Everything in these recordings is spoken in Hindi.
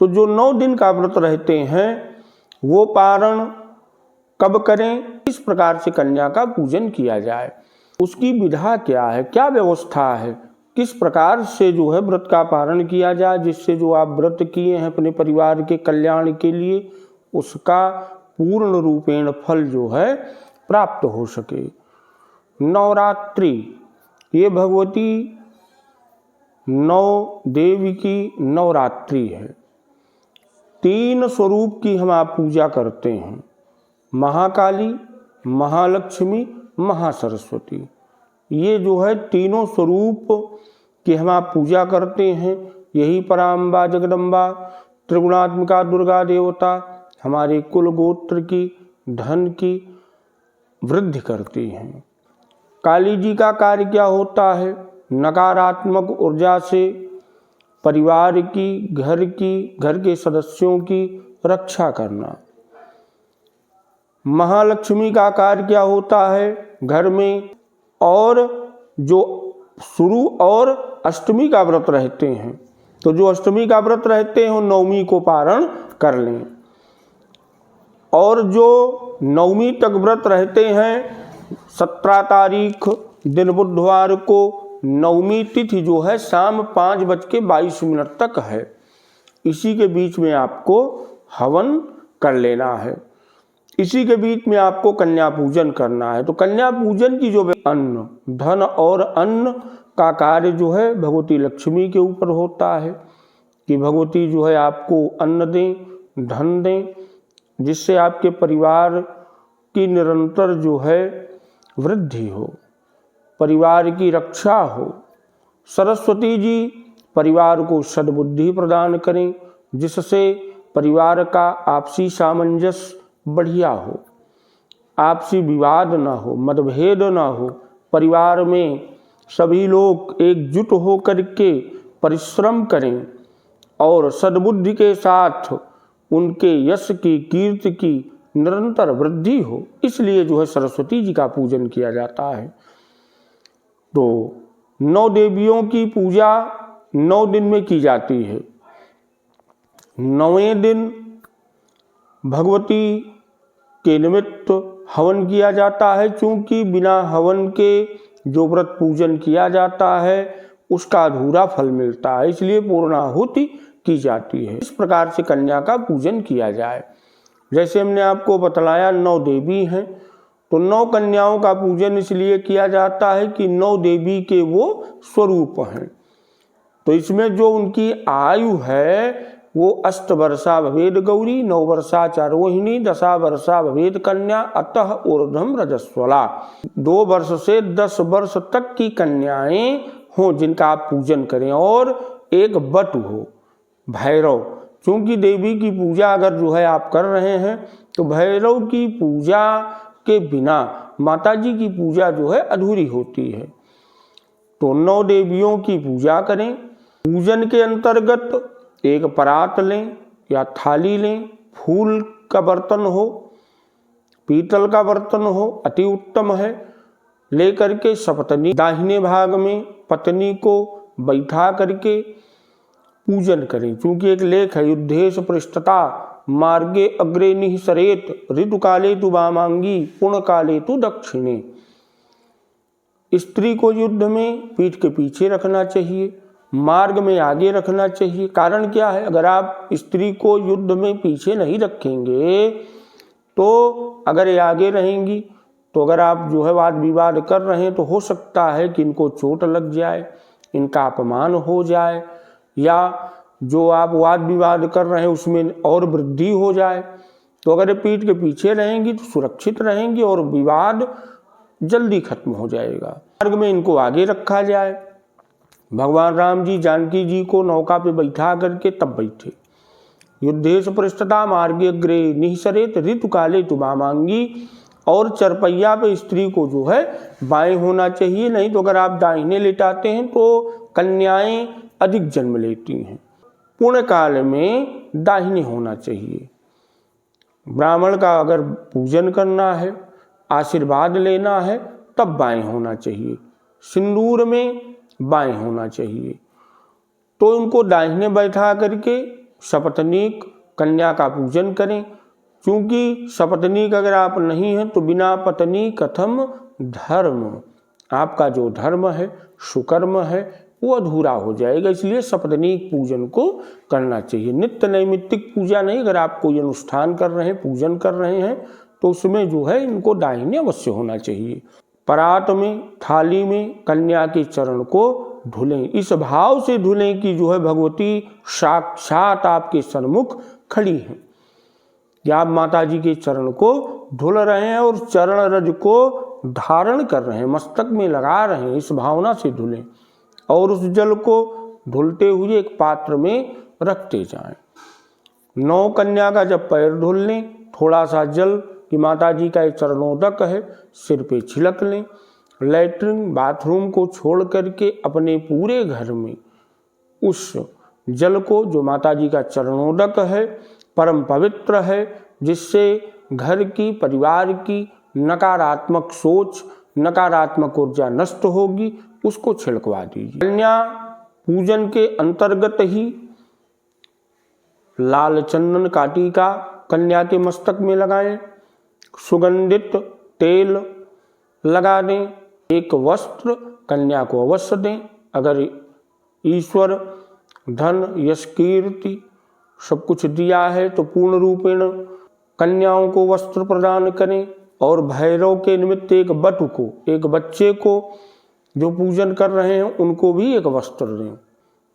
तो जो 9 दिन का व्रत रहते हैं वो पारण कब करें, इस प्रकार से कन्या का पूजन किया जाए, उसकी विधा क्या है, क्या व्यवस्था है, किस प्रकार से जो है व्रत का पारण किया जाए, जिससे जो आप व्रत किए हैं अपने परिवार के कल्याण के लिए उसका पूर्ण रूपेण फल जो है प्राप्त हो सके। नवरात्रि ये भगवती 9 देवी की नवरात्रि है। 3 स्वरूप की हम आप पूजा करते हैं, महाकाली, महालक्ष्मी, महासरस्वती। ये जो है तीनों स्वरूप की हम आप पूजा करते हैं। यही पराम्बा जगदम्बा त्रिगुणात्मिका दुर्गा देवता हमारे कुल गोत्र की धन की वृद्धि करती हैं। काली जी का कार्य क्या होता है, नकारात्मक ऊर्जा से परिवार की, घर के सदस्यों की रक्षा करना। महालक्ष्मी का कार्य क्या होता है, घर में और जो शुरू और अष्टमी का व्रत रहते हैं, तो जो अष्टमी का व्रत रहते हैं वो नवमी को पारण कर लें, और जो नवमी तक व्रत रहते हैं 17 तारीख दिन बुधवार को नवमी तिथि जो है शाम 5:22 तक है, इसी के बीच में आपको हवन कर लेना है, इसी के बीच में आपको कन्या पूजन करना है। तो कन्या पूजन की जो अन्न, धन और अन्न का कार्य जो है भगवती लक्ष्मी के ऊपर होता है कि भगवती जो है आपको अन्न दें, धन दें, जिससे आपके परिवार की निरंतर जो है वृद्धि हो, परिवार की रक्षा हो। सरस्वती जी परिवार को सद्बुद्धि प्रदान करें, जिससे परिवार का आपसी सामंजस्य बढ़िया हो, आपसी विवाद ना हो, मतभेद ना हो, परिवार में सभी लोग एकजुट हो करके परिश्रम करें और सद्बुद्धि के साथ उनके यश की, कीर्ति की निरंतर वृद्धि हो। इसलिए जो है सरस्वती जी का पूजन किया जाता है। तो 9 देवियों की पूजा 9 दिन में की जाती है। 9वें दिन भगवती के निमित्त हवन किया जाता है, क्योंकि बिना हवन के जो व्रत पूजन किया जाता है उसका अधूरा फल मिलता है, इसलिए पूर्णाहुति की जाती है। इस प्रकार से कन्या का पूजन किया जाए। जैसे हमने आपको बतलाया 9 देवी हैं, तो 9 कन्याओं का पूजन इसलिए किया जाता है कि 9 देवी के वो स्वरूप हैं। तो इसमें जो उनकी आयु है वो 8 वर्षा भवेद गौरी, 9 वर्षा च रोहिणी, 10 वर्षा भवेद कन्या, अतः ऊर्ध्वम रजस्वला। 2 वर्ष से 10 वर्ष तक की कन्याएं हों जिनका आप पूजन करें, और एक बट हो भैरव, क्योंकि देवी की पूजा अगर जो है आप कर रहे हैं तो भैरव की पूजा के बिना माता जी की पूजा जो है अधूरी होती है। तो 9 देवियों की पूजा करें। पूजन के अंतर्गत एक परात लें या थाली लें, फूल का बर्तन हो, पीतल का बर्तन हो, अति उत्तम है, लेकर के सपत्नी दाहिने भाग में पत्नी को बैठा करके पूजन करें। क्योंकि एक लेख है, युद्धेश पृष्ठता मार्गे अग्रे निःसरेत, ऋतु काले तु वामांगी, पुण्य काले तु दक्षिणे। स्त्री को युद्ध में पीठ के पीछे रखना चाहिए, मार्ग में आगे रखना चाहिए। कारण क्या है, अगर आप स्त्री को युद्ध में पीछे नहीं रखेंगे तो अगर ये आगे रहेंगी तो अगर आप जो है वाद विवाद कर रहे हैं तो हो सकता है कि इनको चोट लग जाए, इनका अपमान हो जाए, या जो आप वाद विवाद कर रहे हैं उसमें और वृद्धि हो जाए। तो अगर ये पीठ के पीछे रहेंगी तो सुरक्षित रहेंगी और विवाद जल्दी खत्म हो जाएगा। मार्ग में इनको आगे रखा जाए। भगवान राम जी जानकी जी को नौका पे बैठा करके तब बैठे। युद्धेश पृष्ठता मार्गे अग्रे निःसरेत, ऋतु काले तु वामांगी। और चरपैया पे स्त्री को जो है बाएं होना चाहिए, नहीं तो अगर आप दाहिने लेटाते हैं तो कन्याएं अधिक जन्म लेती हैं। पुण्य काल में दाहिने होना चाहिए। ब्राह्मण का अगर पूजन करना है, आशीर्वाद लेना है, तब बाएं होना चाहिए। सिंदूर में बाएं होना चाहिए। तो उनको दाहिने बैठा करके सपत्नीक कन्या का पूजन करें, क्योंकि सपत्नीक अगर आप नहीं हैं तो बिना पत्नी कथम धर्म, आपका जो धर्म है, सुकर्म है, वो अधूरा हो जाएगा। इसलिए सपत्नीक पूजन को करना चाहिए। नित्य नैमित्तिक पूजा नहीं, अगर आप कोई अनुष्ठान कर रहे हैं, पूजन कर रहे हैं, तो उसमें जो है इनको दाहिने अवश्य होना चाहिए। परात में, थाली में कन्या के चरण को धुलें, इस भाव से धुलें कि जो है भगवती साक्षात आपके सन्मुख खड़ी हैं, कि आप माता जी के चरण को धुल रहे हैं और चरण रज को धारण कर रहे हैं, मस्तक में लगा रहे हैं, इस भावना से धुलें। और उस जल को धुलते हुए एक पात्र में रखते जाएं। 9 कन्या का जब पैर धुल लें, थोड़ा सा जल कि माता जी का एक चरणोदक है, सिर पे छिड़क लें। लैट्रिन बाथरूम को छोड़ करके अपने पूरे घर में उस जल को, जो माता जी का चरणोदक है, परम पवित्र है, जिससे घर की, परिवार की नकारात्मक सोच, नकारात्मक ऊर्जा नष्ट होगी, उसको छिड़कवा दीजिए। कन्या पूजन के अंतर्गत ही लाल चंदन काटिका कन्या के मस्तक में लगाएं, सुगंधित तेल लगा दें, एक वस्त्र कन्या को अवश्य दें। अगर ईश्वर धन, यश, कीर्ति सब कुछ दिया है तो पूर्ण रूपेण कन्याओं को वस्त्र प्रदान करें। और भैरव के निमित्त एक बटु को, एक बच्चे को जो पूजन कर रहे हैं उनको भी एक वस्त्र दें।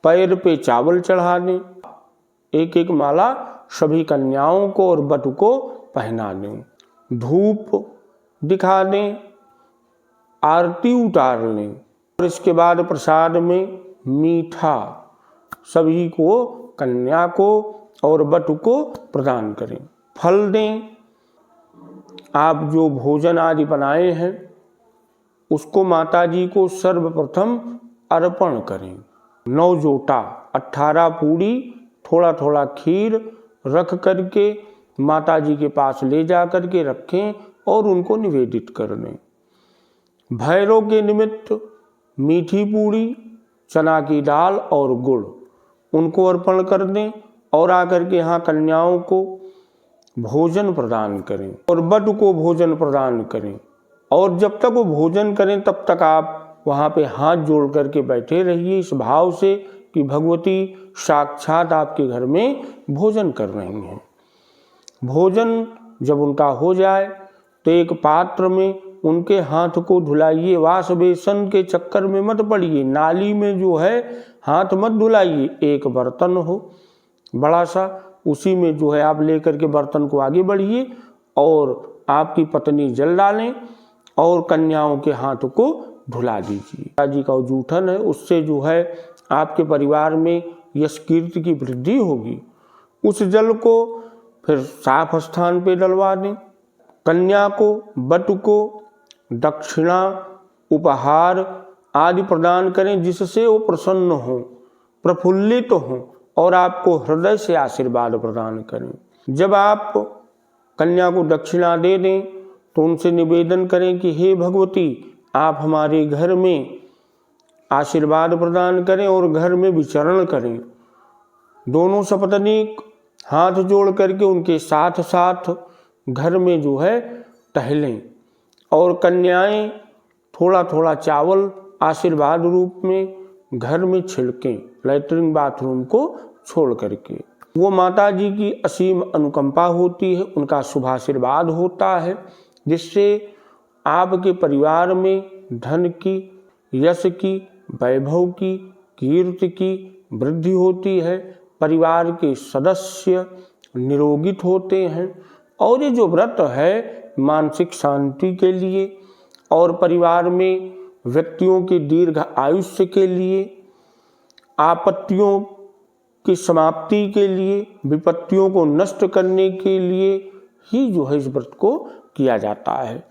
पैर पे चावल चढ़ा दें, एक एक माला सभी कन्याओं को और बटु को पहना दें। धूप दिखा दें, आरती उतार लें और इसके बाद प्रसाद में मीठा सभी को, कन्या को और बटु को प्रदान करें। फल दें। आप जो भोजन आदि बनाए हैं उसको माता जी को सर्वप्रथम अर्पण करें। 9 जोटा, 18 पूड़ी, थोड़ा थोड़ा खीर रख करके माता जी के पास ले जा करके रखें और उनको निवेदित कर दें। भैरव के निमित्त मीठी पूड़ी, चना की दाल और गुड़ उनको अर्पण कर दें और आकर के यहाँ कन्याओं को भोजन प्रदान करें और बटु को भोजन प्रदान करें। और जब तक वो भोजन करें तब तक आप वहाँ पे हाथ जोड़ करके बैठे रहिए, इस भाव से कि भगवती साक्षात आपके घर में भोजन कर रही हैं। भोजन जब उनका हो जाए तो एक पात्र में उनके हाथ को धुलाइए। वास बेसन के चक्कर में मत पड़िए, नाली में जो है हाथ मत धुलाइए। एक बर्तन हो बड़ा सा, उसी में जो है आप लेकर के बर्तन को आगे बढ़िए और आपकी पत्नी जल डालें और कन्याओं के हाथ को धुला दीजिए। माता जी का जूठन है, उससे जो है आपके परिवार में यश कीर्ति की वृद्धि होगी। उस जल को फिर साफ स्थान पे डलवा दें। कन्या को, बटु को दक्षिणा, उपहार आदि प्रदान करें, जिससे वो प्रसन्न हो, प्रफुल्लित हो और आपको हृदय से आशीर्वाद प्रदान करें। जब आप कन्या को दक्षिणा दे दें तो उनसे निवेदन करें कि हे भगवती, आप हमारे घर में आशीर्वाद प्रदान करें और घर में विचरण करें। दोनों सपत्नीक हाथ जोड़ करके उनके साथ साथ घर में जो है टहलें और कन्याएं थोड़ा थोड़ा चावल आशीर्वाद रूप में घर में छिड़कें, लैट्रिन बाथरूम को छोड़ करके। वो माता जी की असीम अनुकंपा होती है, उनका शुभाशीर्वाद होता है, जिससे आपके परिवार में धन की, यश की, वैभव की, कीर्ति की वृद्धि होती है। परिवार के सदस्य निरोगित होते हैं और ये जो व्रत है मानसिक शांति के लिए और परिवार में व्यक्तियों के दीर्घ आयुष्य के लिए, आपत्तियों की समाप्ति के लिए, विपत्तियों को नष्ट करने के लिए ही जो है इस व्रत को किया जाता है।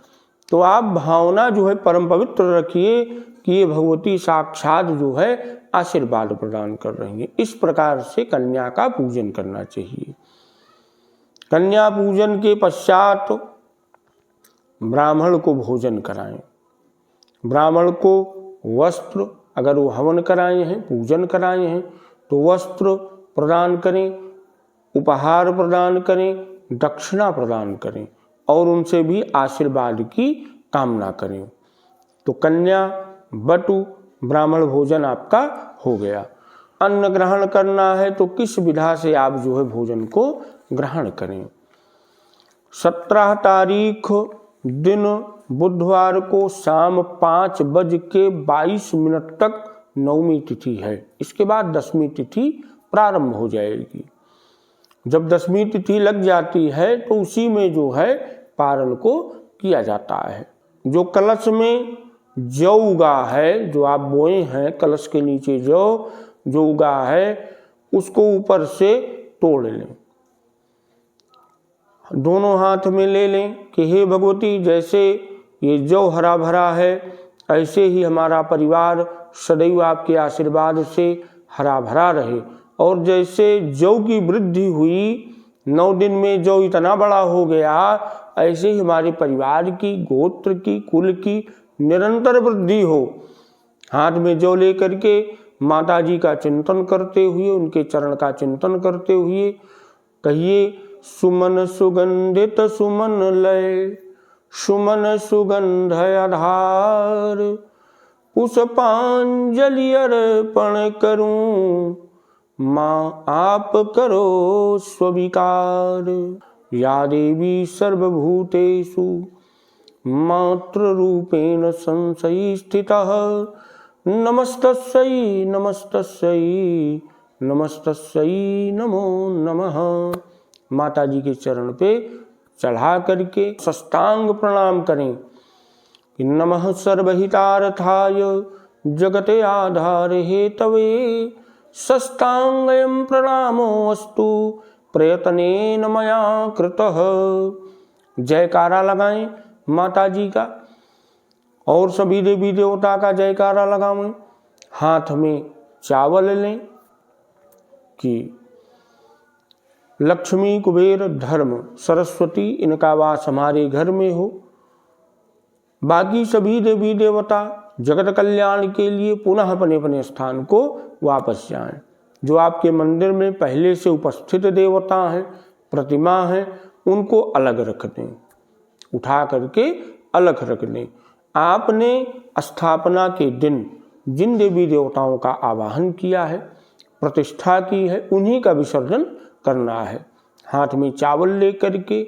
तो आप भावना जो है परम पवित्र रखिए कि ये भगवती साक्षात जो है आशीर्वाद प्रदान कर रही है। इस प्रकार से कन्या का पूजन करना चाहिए। कन्या पूजन के पश्चात ब्राह्मण को भोजन कराएं। ब्राह्मण को वस्त्र, अगर वो हवन कराए हैं, पूजन कराए हैं तो वस्त्र प्रदान करें उपहार प्रदान करें, दक्षिणा प्रदान करें और उनसे भी आशीर्वाद की कामना करें। तो कन्या, बटु, ब्राह्मण भोजन आपका हो गया। अन्न ग्रहण करना है तो किस विधा से आप जो है भोजन को ग्रहण करें। 17 तारीख दिन बुधवार को शाम 5:22 तक नवमी तिथि है। इसके बाद 10वीं तिथि प्रारंभ हो जाएगी। जब 10वीं तिथि लग जाती है तो उसी में जो है पारण को किया जाता है। जो कलश में जौ उगा है, जो आप बोए हैं कलश के नीचे जो उगा है, उसको ऊपर से तोड़ लें, दोनों हाथ में ले लें कि हे भगवती, जैसे ये जौ हरा भरा है ऐसे ही हमारा परिवार सदैव आपके आशीर्वाद से हरा भरा रहे, और जैसे जौ की वृद्धि हुई 9 दिन में जौ इतना बड़ा हो गया, ऐसे ही हमारे परिवार की, गोत्र की, कुल की निरंतर वृद्धि हो। हाथ में जौ लेकर के माता जी का चिंतन करते हुए, उनके चरण का चिंतन करते हुए कहिए, सुमन सुगंधित सुमन लय, सुमन सुगंध आधार, पुष्पांजलि अर्पण करूं, माँ आप करो स्वीकार। या देवी सर्वभूतेषु मातृरूपेण संस्थितः, नमस्तस्यै नमस्तस्यै नमस्तस्यै नमो नमः। माता जी के चरण पे चढ़ा करके साष्टांग प्रणाम करें कि नमः सर्वहितार्थाय जगते आधार हेतवे, साष्टांगं प्रणामोऽस्तु प्रयत्नेन मया कृतः। जयकारा लगाएं माता जी का और सभी देवी देवता का जयकारा लगाएं। हाथ में चावल लें कि लक्ष्मी, कुबेर, धर्म, सरस्वती इनका वास हमारे घर में हो। बाकी सभी देवी देवता जगत कल्याण के लिए पुनः अपने अपने स्थान को वापस जाएं। जो आपके मंदिर में पहले से उपस्थित देवता हैं, प्रतिमा हैं, उनको अलग रख दें, उठा करके अलग रख दें। आपने स्थापना के दिन जिन देवी देवताओं का आवाहन किया है, प्रतिष्ठा की है, उन्हीं का विसर्जन करना है। हाथ में चावल लेकर के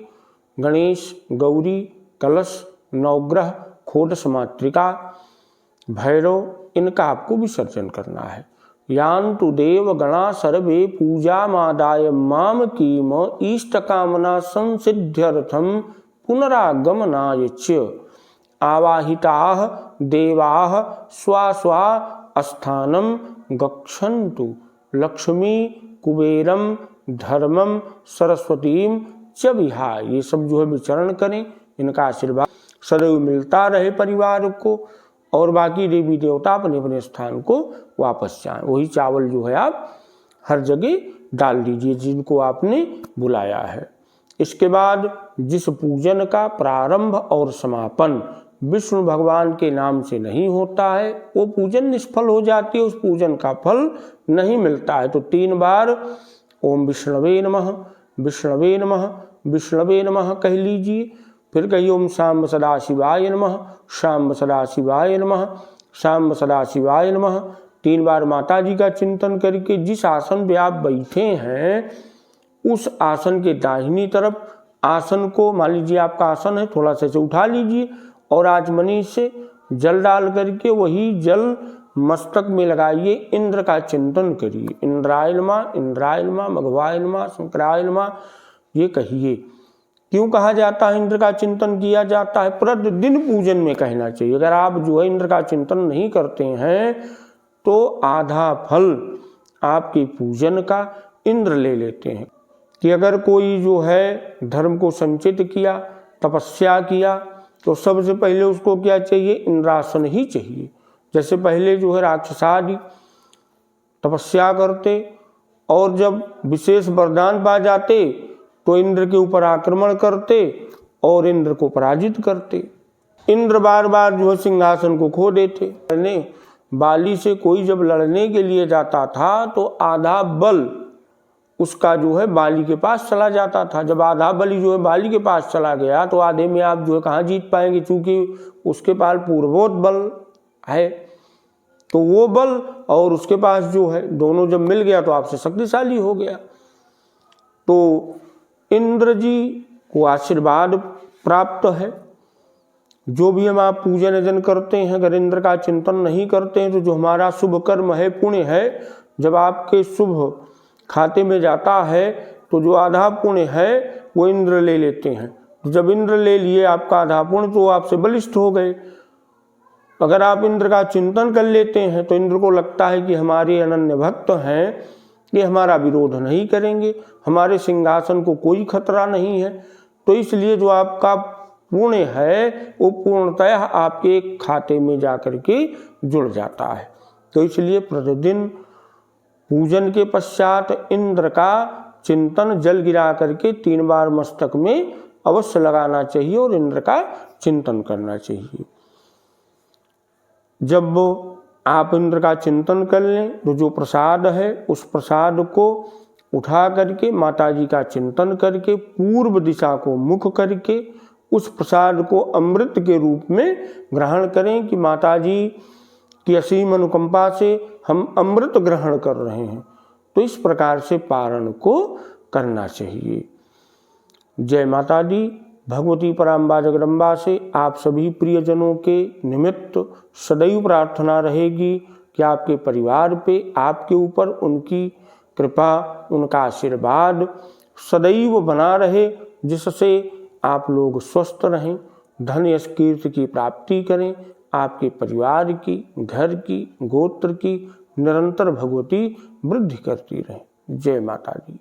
गणेश, गौरी, कलश, नवग्रह, खोडश मातृका, भैरव इनका आपको विसर्जन करना है। यान्तु देव गणा सर्वे पूजा मादाय माम कीम, इष्ट कामना संसिद्ध्यर्थम पुनरागमनाय च। आवाहिताः देवाः स्वा स्वा स्थानम गच्छन्तु, लक्ष्मी कुबेरम धर्मम सरस्वतीम च विहाय। ये सब जो है विचरण करें, इनका आशीर्वाद सदैव मिलता रहे परिवार को, और बाकी देवी देवता अपने अपने स्थान को वापस जाएं। वही चावल जो है आप हर जगह डाल दीजिए जिनको आपने बुलाया है। इसके बाद जिस पूजन का प्रारंभ और समापन विष्णु भगवान के नाम से नहीं होता है, वो पूजन निष्फल हो जाती है, उस पूजन का फल नहीं मिलता है। तो 3 बार ओम विष्णवे नमः, विष्णवे नमः, विष्णवे नमः कह लीजिए। फिर कहिए ओम शांब सदाशिवाय नमः, शांब सदाशिवाय नमः, शांब सदाशिवाय नमः। 3 बार माता जी का चिंतन करके जिस आसन पे आप बैठे हैं उस आसन के दाहिनी तरफ आसन को, मान लीजिए आपका आसन है, थोड़ा सा इसे उठा लीजिए और आचमनी से जल डाल करके वही जल मस्तक में लगाइए। इंद्र का चिंतन करिए, इंद्राय नमः, इंद्राय नमः, मघवाय नमः, शंकराय नमः ये कहिए। क्यों कहा जाता है इंद्र का चिंतन किया जाता है? प्रतिदिन पूजन में कहना चाहिए। अगर आप जो है इंद्र का चिंतन नहीं करते हैं तो आधा फल आपके पूजन का इंद्र ले लेते हैं। कि अगर कोई जो है धर्म को संचित किया, तपस्या किया, तो सबसे पहले उसको क्या चाहिए? इंद्रासन ही चाहिए। जैसे पहले जो है राक्षसादि तपस्या करते और जब विशेष वरदान पा जाते तो इंद्र के ऊपर आक्रमण करते और इंद्र को पराजित करते। इंद्र बार बार जो है सिंहासन को खो देते। बाली से कोई जब लड़ने के लिए जाता था तो आधा बल उसका जो है बाली के पास चला जाता था। जब आधा बलि जो है बाली के पास चला गया तो आधे में आप जो है कहाँ जीत पाएंगे, क्योंकि उसके पास पूर्वोत बल है। तो वो बल और उसके पास जो है दोनों जब मिल गया तो आपसे शक्तिशाली हो गया। तो इंद्र जी को आशीर्वाद प्राप्त है। जो भी हम आप पूजन अर्चन करते हैं, अगर इंद्र का चिंतन नहीं करते हैं तो जो हमारा शुभ कर्म है, पुण्य है, जब आपके शुभ खाते में जाता है तो जो आधा पुण्य है वो इंद्र ले लेते हैं। जब इंद्र ले लिए आपका आधा पुण्य तो आपसे बलिष्ठ हो गए। अगर आप इंद्र का चिंतन कर लेते हैं तो इंद्र को लगता है कि हमारे अनन्य भक्त हैं, ये हमारा विरोध नहीं करेंगे, हमारे सिंहासन को कोई खतरा नहीं है। तो इसलिए जो आपका पुण्य है वो पूर्णतः आपके खाते में जाकर के जुड़ जाता है। तो इसलिए प्रतिदिन पूजन के पश्चात इंद्र का चिंतन जल गिरा करके 3 बार मस्तक में अवश्य लगाना चाहिए और इंद्र का चिंतन करना चाहिए। जब आप इंद्र का चिंतन कर लें तो जो प्रसाद है उस प्रसाद को उठा करके माता जी का चिंतन करके पूर्व दिशा को मुख करके उस प्रसाद को अमृत के रूप में ग्रहण करें कि माता जी की असीम अनुकंपा से हम अमृत ग्रहण कर रहे हैं। तो इस प्रकार से पारण को करना चाहिए। जय माता दी। भगवती पराम्बा जगदम्बा से आप सभी प्रियजनों के निमित्त सदैव प्रार्थना रहेगी कि आपके परिवार पे, आपके ऊपर उनकी कृपा, उनका आशीर्वाद सदैव बना रहे, जिससे आप लोग स्वस्थ रहें, धन यश कीर्ति की प्राप्ति करें। आपके परिवार की, घर की, गोत्र की निरंतर भगवती वृद्धि करती रहे। जय माता दी।